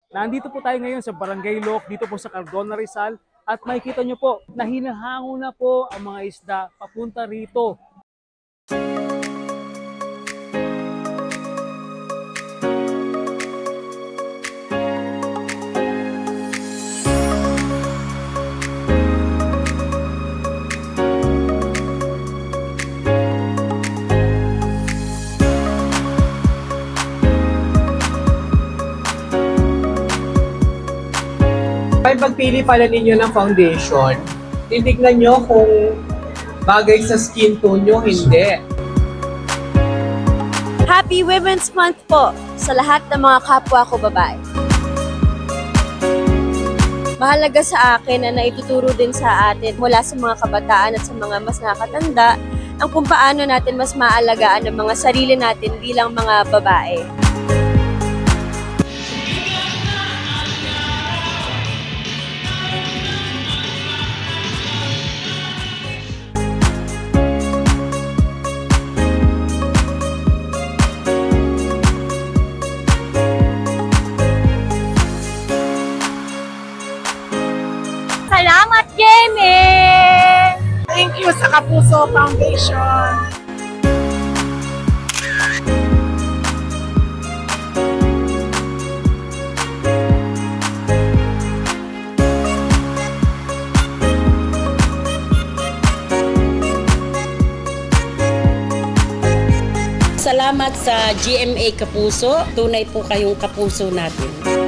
Nandito po tayo ngayon sa Barangay Loc, dito po sa Cardona, Rizal. At makikita nyo po na hinahango na po ang mga isda papunta rito. Pagpili pala ninyo ng foundation, titignan nyo kung bagay sa skin tone nyo, hindi. Happy Women's Month po sa lahat ng mga kapwa ko babae. Mahalaga sa akin na naituturo din sa atin mula sa mga kabataan at sa mga mas nakakatanda ang kung paano natin mas maalagaan ang mga sarili natin bilang mga babae. Salamat, Jamie! Thank you sa Kapuso Foundation. Salamat sa GMA Kapuso. Tunay po kayong kapuso natin.